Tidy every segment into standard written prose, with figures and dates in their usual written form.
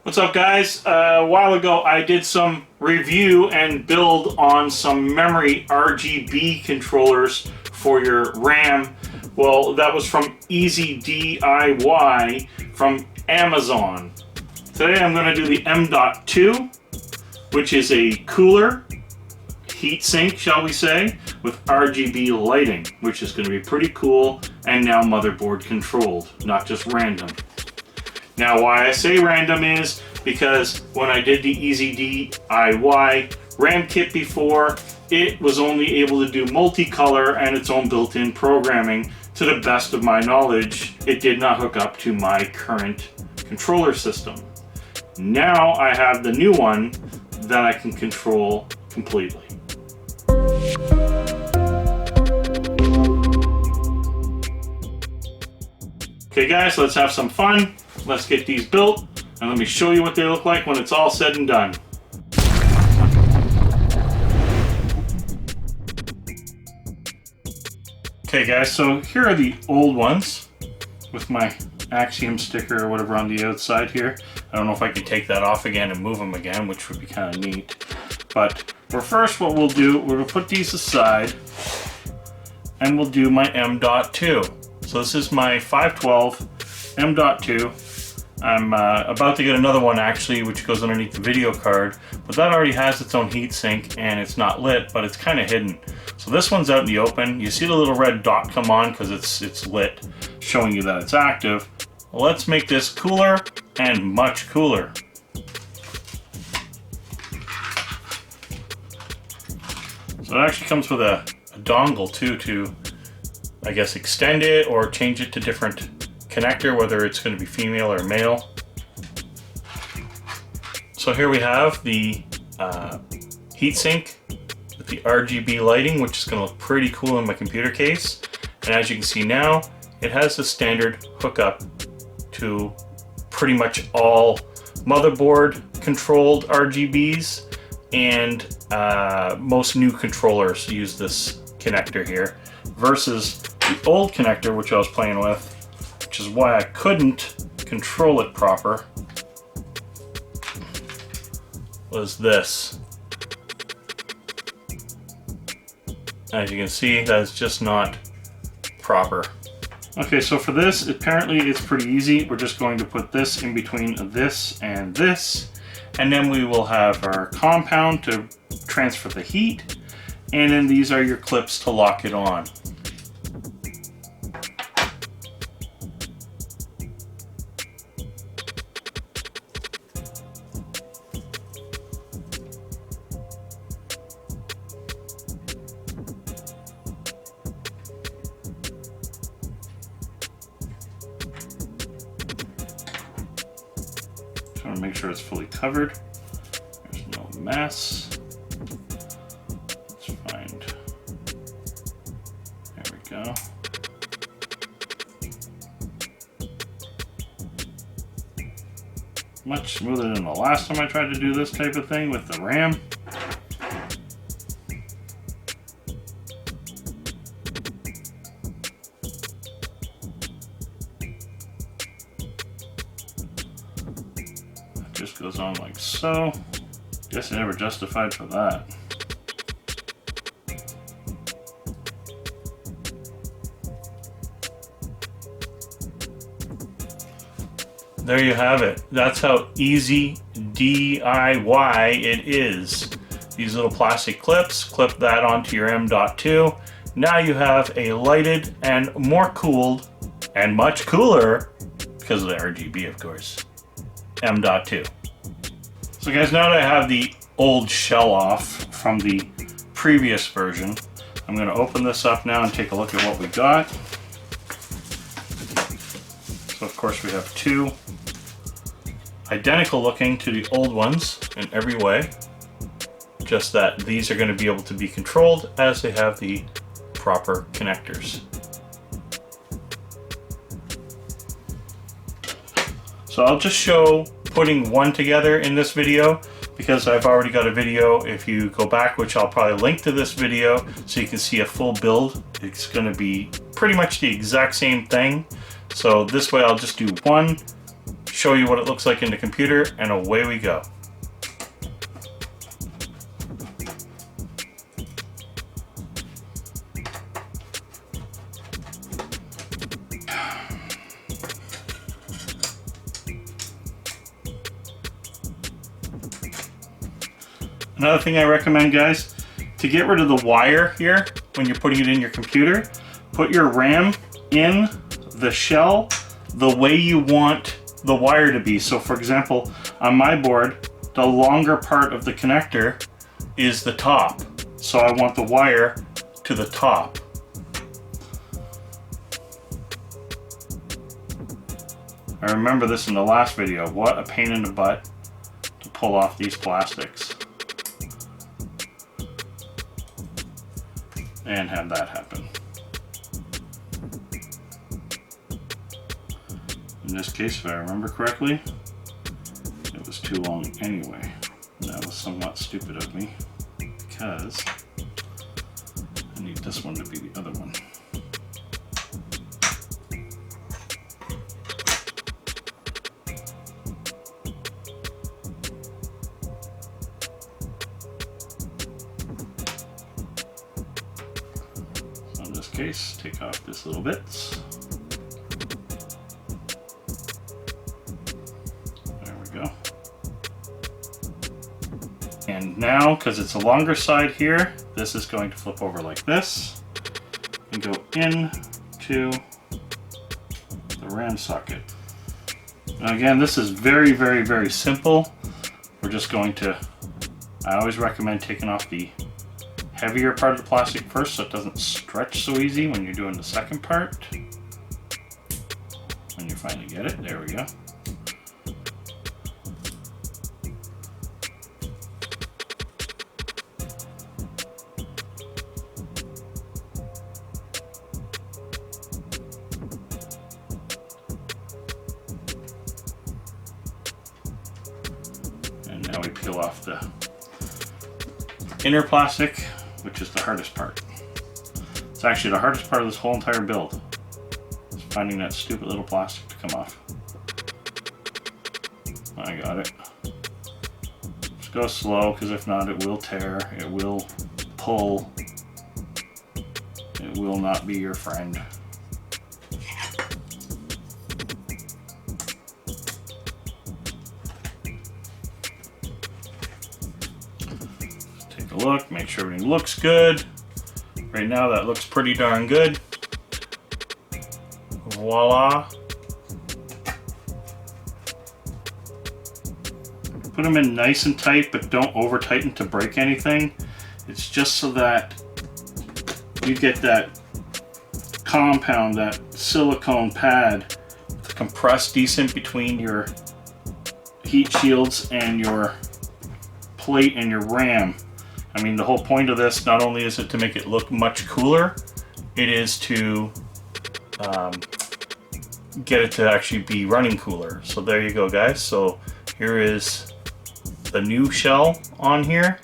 What's up, guys? A while ago I did some review and build on some memory RGB controllers for your RAM. Well, that was from EZDIY from Amazon. Today I'm going to do the M.2, which is a cooler heatsink, shall we say, with RGB lighting, which is going to be pretty cool and now motherboard controlled, not just random. Now, why I say random is because when I did the EZDIY RAM kit before, it was only able to do multicolor and its own built-in programming. To the best of my knowledge, it did not hook up to my current controller system. Now I have the new one that I can control completely. Okay guys, let's have some fun. Let's get these built and let me show you what they look like when it's all said and done. Okay guys, so here are the old ones with my Axiom sticker or whatever on the outside here. I don't know if I can take that off again and move them again, which would be kind of neat. But for first, what we'll do, we're going to put these aside and we'll do my M.2. So this is my 512 M.2. I'm about to get another one actually, which goes underneath the video card, but that already has its own heatsink and it's not lit, but it's kind of hidden. So this one's out in the open. You see the little red dot come on because it's lit, showing you that it's active. Well, let's make this cooler and much cooler. So it actually comes with a dongle too to, I guess, extend it or change it to different connector, whether it's going to be female or male. So here we have the heatsink with the RGB lighting, which is going to look pretty cool in my computer case. And as you can see now, it has the standard hookup to pretty much all motherboard controlled RGBs, and most new controllers use this connector here versus the old connector, which I was playing with, which is why I couldn't control it proper, was this. As you can see, that's just not proper. Okay, so for this, apparently it's pretty easy. We're just going to put this in between this, and then we will have our compound to transfer the heat, and then these are your clips to lock it on. Trying to make sure it's fully covered. There's no mess. Let's find. There we go. Much smoother than the last time I tried to do this type of thing with the RAM. Just goes on like so. Guess I never justified for that. There you have it. That's how easy DIY it is. These little plastic clips, clip that onto your M.2. Now you have a lighted and more cooled and much cooler, because of the RGB of course, M.2. So guys, now that I have the old shell off from the previous version, I'm going to open this up now and take a look at what we got. So of course we have two identical looking to the old ones in every way, just that these are going to be able to be controlled as they have the proper connectors. So I'll just show putting one together in this video because I've already got a video, if you go back, which I'll probably link to this video so you can see a full build. It's going to be pretty much the exact same thing. So this way I'll just do one, show you what it looks like in the computer, and away we go. Another thing I recommend, guys, to get rid of the wire here when you're putting it in your computer, put your RAM in the shell the way you want the wire to be. So for example, on my board, the longer part of the connector is the top. So I want the wire to the top. I remember this in the last video. What a pain in the butt to pull off these plastics and have that happen. In this case, if I remember correctly, it was too long anyway. And that was somewhat stupid of me because I need this one to be the other one. So in this case, take off this little bits. And now, because it's a longer side here, this is going to flip over like this and go into the RAM socket. Now again, this is very, very, very simple. We're just going to, I always recommend taking off the heavier part of the plastic first so it doesn't stretch so easy when you're doing the second part. When you finally get it, there we go. And now we peel off the inner plastic, which is the hardest part. It's actually the hardest part of this whole entire build. It's finding that stupid little plastic to come off. I got it. Just go slow, because if not it will tear, it will pull, it will not be your friend. Take a look, make sure everything looks good. Right now that looks pretty darn good. Voila. Put them in nice and tight, but don't over tighten to break anything. It's just so that you get that compound, that silicone pad to compress decent between your heat shields and your plate and your RAM. I mean, the whole point of this, not only is it to make it look much cooler, it is to get it to actually be running cooler. So there you go, guys. So here is the new shell on here.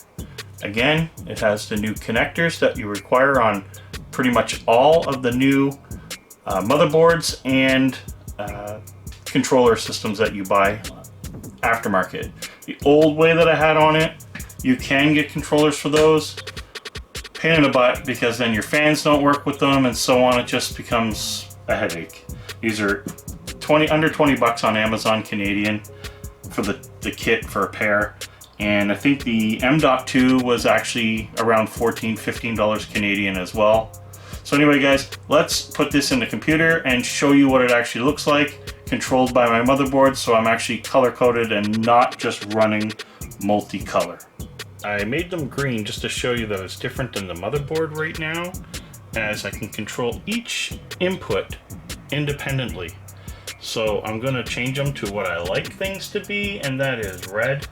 Again, it has the new connectors that you require on pretty much all of the new motherboards and controller systems that you buy aftermarket. The old way that I had on it, you can get controllers for those. Pain in the butt, because then your fans don't work with them and so on. It just becomes a headache. These are under 20 bucks on Amazon Canadian for the kit for a pair. And I think the M.2 was actually around $14–15 Canadian as well. So anyway, guys, let's put this in the computer and show you what it actually looks like, controlled by my motherboard, so I'm actually color-coded and not just running multicolor. I made them green just to show you that it's different than the motherboard right now, as I can control each input independently. So I'm going to change them to what I like things to be, and that is red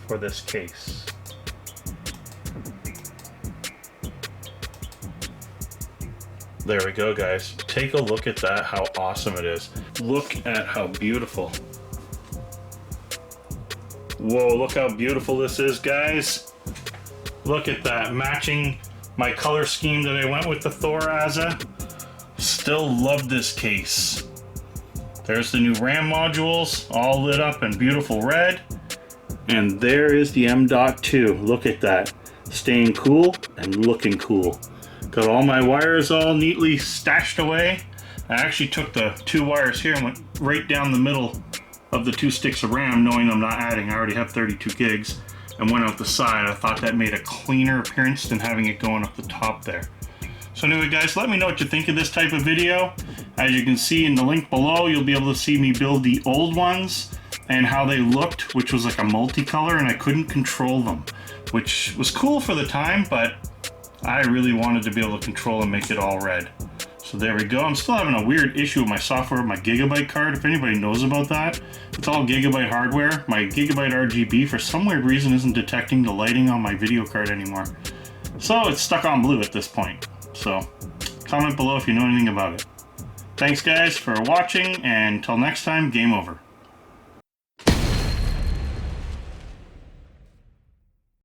for this case. There we go, guys. Take a look at that, how awesome it is. Look at how beautiful. Whoa, look how beautiful this is, guys. Look at that, matching my color scheme that I went with the Thor Asa. Still love this case. There's the new RAM modules, all lit up in beautiful red. And there is the M.2. Look at that. Staying cool and looking cool. Got all my wires all neatly stashed away. I actually took the 2 wires here and went right down the middle of the 2 sticks of RAM, knowing I'm not adding. I already have 32 gigs, and went out the side. I thought that made a cleaner appearance than having it going up the top there. So anyway, guys, let me know what you think of this type of video. As you can see in the link below, you'll be able to see me build the old ones and how they looked, which was like a multicolor, and I couldn't control them, which was cool for the time, but I really wanted to be able to control and make it all red. So there we go. I'm still having a weird issue with my software, my Gigabyte card. If anybody knows about that, it's all Gigabyte hardware. My Gigabyte RGB, for some weird reason, isn't detecting the lighting on my video card anymore. So it's stuck on blue at this point. So comment below if you know anything about it. Thanks guys for watching, and until next time, game over.